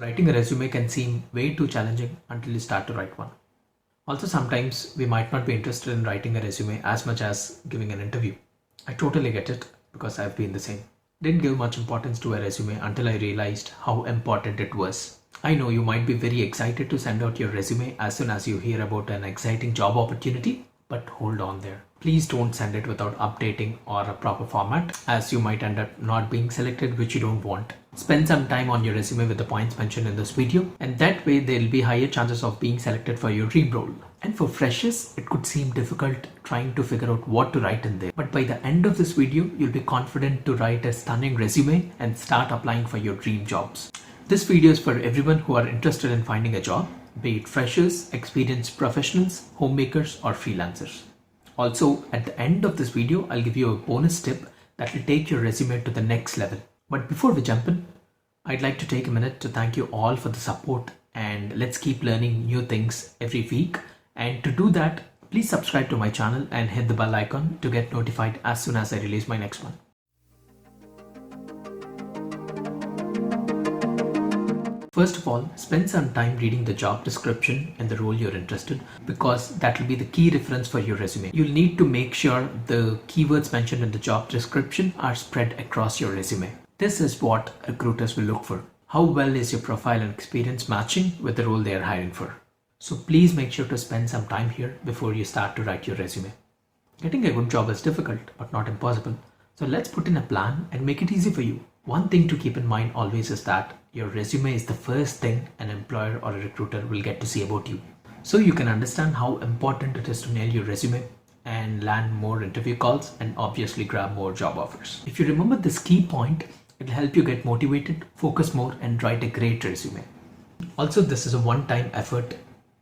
Writing a resume can seem way too challenging until you start to write one. Also, sometimes we might not be interested in writing a resume as much as giving an interview. I totally get it because I've been the same. Didn't give much importance to a resume until I realized how important it was. I know you might be very excited to send out your resume as soon as you hear about an exciting job opportunity, but hold on there. Please don't send it without updating or a proper format, as you might end up not being selected, which you don't want. Spend some time on your resume with the points mentioned in this video, and that way there will be higher chances of being selected for your dream role. And for freshers, it could seem difficult trying to figure out what to write in there. But by the end of this video, you'll be confident to write a stunning resume and start applying for your dream jobs. This video is for everyone who are interested in finding a job, be it freshers, experienced professionals, homemakers, or freelancers. Also, at the end of this video, I'll give you a bonus tip that will take your resume to the next level. But before we jump in, I'd like to take a minute to thank you all for the support, and let's keep learning new things every week. And to do that, please subscribe to my channel and hit the bell icon to get notified as soon as I release my next one. First of all, spend some time reading the job description and the role you're interested, because that will be the key reference for your resume. You'll need to make sure the keywords mentioned in the job description are spread across your resume. This is what recruiters will look for. How well is your profile and experience matching with the role they are hiring for? So please make sure to spend some time here before you start to write your resume. Getting a good job is difficult, but not impossible. So let's put in a plan and make it easy for you. One thing to keep in mind always is that your resume is the first thing an employer or a recruiter will get to see about you. So you can understand how important it is to nail your resume and land more interview calls and obviously grab more job offers. If you remember this key point, it'll help you get motivated, focus more, and write a great resume. Also, this is a one-time effort,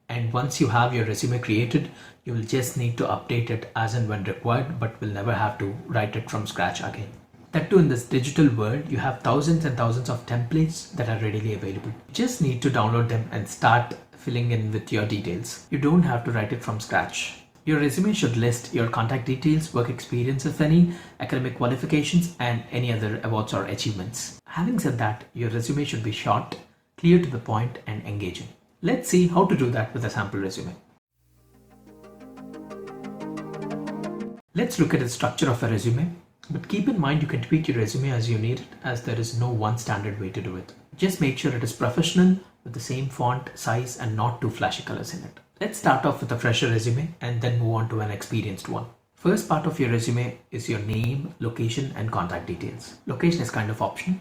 and once you have your resume created, you will just need to update it as and when required, but will never have to write it from scratch again. That too, in this digital world, you have thousands and thousands of templates that are readily available. You just need to download them and start filling in with your details. You don't have to write it from scratch. Your resume should list your contact details, work experience if any, academic qualifications, and any other awards or achievements. Having said that, your resume should be short, clear to the point, and engaging. Let's see how to do that with a sample resume. Let's look at the structure of a resume. But keep in mind you can tweak your resume as you need it, as there is no one standard way to do it. Just make sure it is professional with the same font, size, and not too flashy colors in it. Let's start off with a fresher resume and then move on to an experienced one. First part of your resume is your name, location, and contact details. Location is kind of optional,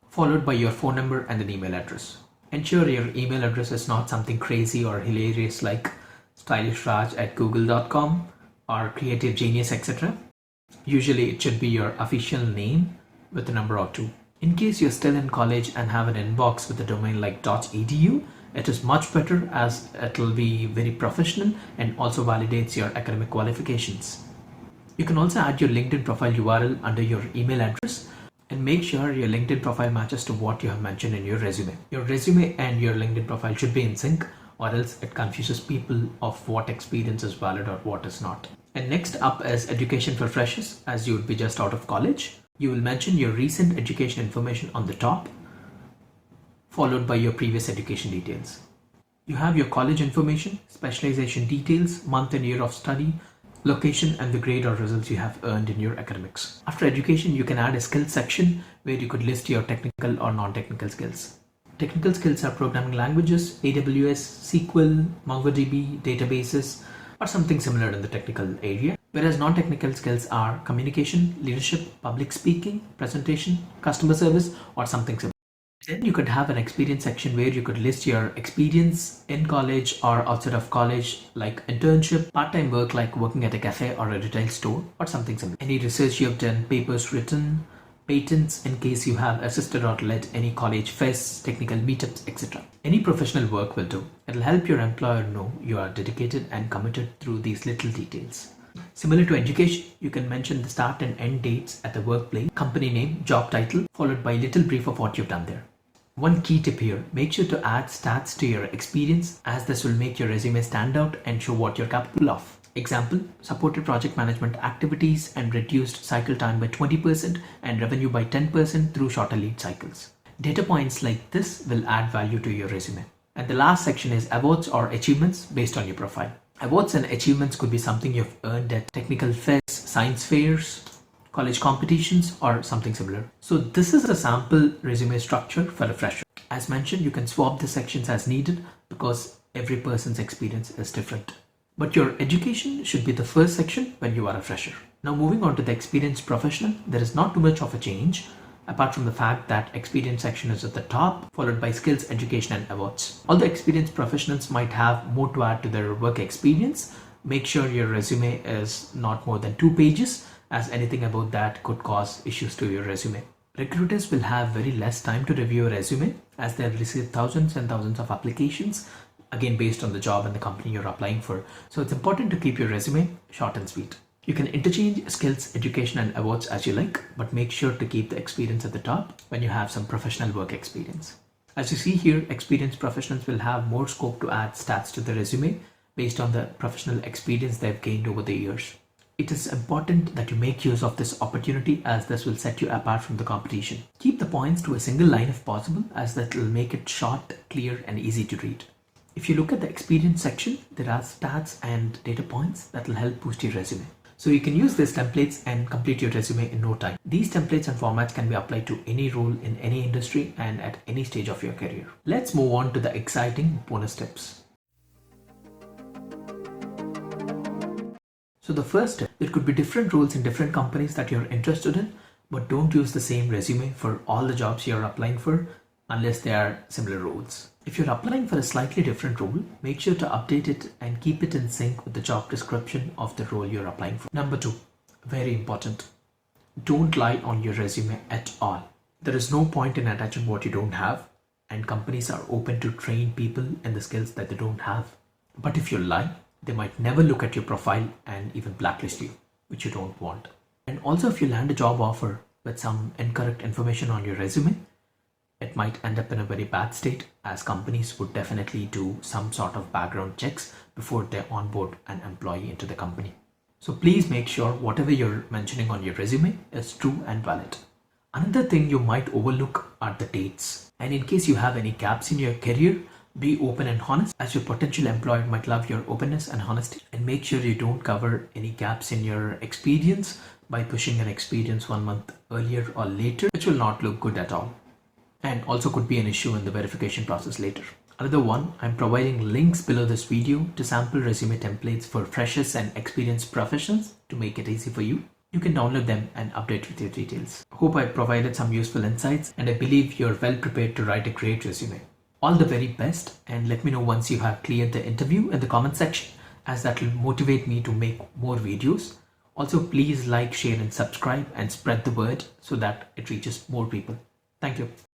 followed by your phone number and an email address. Ensure your email address is not something crazy or hilarious like stylishraj@google.com or creative genius, etc. Usually it should be your official name with a number or two. In case you're still in college and have an inbox with a domain like .edu, it is much better as it will be very professional and also validates your academic qualifications. You can also add your LinkedIn profile URL under your email address and make sure your LinkedIn profile matches to what you have mentioned in your resume. Your resume and your LinkedIn profile should be in sync, or else it confuses people of what experience is valid or what is not. And next up is education for freshers, as you would be just out of college. You will mention your recent education information on the top, followed by your previous education details. You have your college information, specialization details, month and year of study, location, and the grade or results you have earned in your academics. After education, you can add a skills section where you could list your technical or non-technical skills. Technical skills are programming languages, AWS, SQL, MongoDB, databases, or something similar in the technical area. Whereas non-technical skills are communication, leadership, public speaking, presentation, customer service, or something similar. Then you could have an experience section where you could list your experience in college or outside of college, like internship, part-time work like working at a cafe or a retail store, or something similar. Any research you have done, papers written, patents in case you have assisted or led any college fests, technical meetups, etc. Any professional work will do. It'll help your employer know you are dedicated and committed through these little details. Similar to education, you can mention the start and end dates at the workplace, company name, job title, followed by a little brief of what you've done there. One key tip here, make sure to add stats to your experience, as this will make your resume stand out and show what you're capable of. Example, supported project management activities and reduced cycle time by 20% and revenue by 10% through shorter lead cycles. Data points like this will add value to your resume. And the last section is awards or achievements based on your profile. Awards and achievements could be something you've earned at technical fests, science fairs, college competitions, or something similar. So this is a sample resume structure for a fresher. As mentioned, you can swap the sections as needed because every person's experience is different. But your education should be the first section when you are a fresher. Now moving on to the experienced professional, there is not too much of a change apart from the fact that experience section is at the top, followed by skills, education, and awards. Although experienced professionals might have more to add to their work experience, make sure your resume is not more than 2 pages, as anything about that could cause issues to your resume. Recruiters will have very less time to review your resume as they'll receive thousands and thousands of applications, again based on the job and the company you're applying for. So it's important to keep your resume short and sweet. You can interchange skills, education, and awards as you like, but make sure to keep the experience at the top when you have some professional work experience. As you see here, experienced professionals will have more scope to add stats to the resume based on the professional experience they've gained over the years. It is important that you make use of this opportunity as this will set you apart from the competition. Keep the points to a single line if possible, as that will make it short, clear, and easy to read. If you look at the experience section, there are stats and data points that will help boost your resume. So you can use these templates and complete your resume in no time. These templates and formats can be applied to any role in any industry and at any stage of your career. Let's move on to the exciting bonus tips. So the first tip, there could be different roles in different companies that you're interested in, but don't use the same resume for all the jobs you're applying for unless they are similar roles. If you're applying for a slightly different role, make sure to update it and keep it in sync with the job description of the role you're applying for. Number 2, very important, don't lie on your resume at all. There is no point in attaching what you don't have, and companies are open to train people in the skills that they don't have. But if you lie, they might never look at your profile and even blacklist you, which you don't want. And also, if you land a job offer with some incorrect information on your resume, it might end up in a very bad state, as companies would definitely do some sort of background checks before they onboard an employee into the company. So please make sure whatever you're mentioning on your resume is true and valid. Another thing you might overlook are the dates. And in case you have any gaps in your career, be open and honest, as your potential employer might love your openness and honesty. And make sure you don't cover any gaps in your experience by pushing an experience 1 month earlier or later, which will not look good at all, and also could be an issue in the verification process later. Another one, I'm providing links below this video to sample resume templates for freshers and experienced professionals to make it easy for you. You can download them and update with your details. Hope I provided some useful insights, and I believe you're well prepared to write a great resume. All the very best, and let me know once you have cleared the interview in the comment section, as that will motivate me to make more videos. Also, please like, share, and subscribe and spread the word so that it reaches more people. Thank you.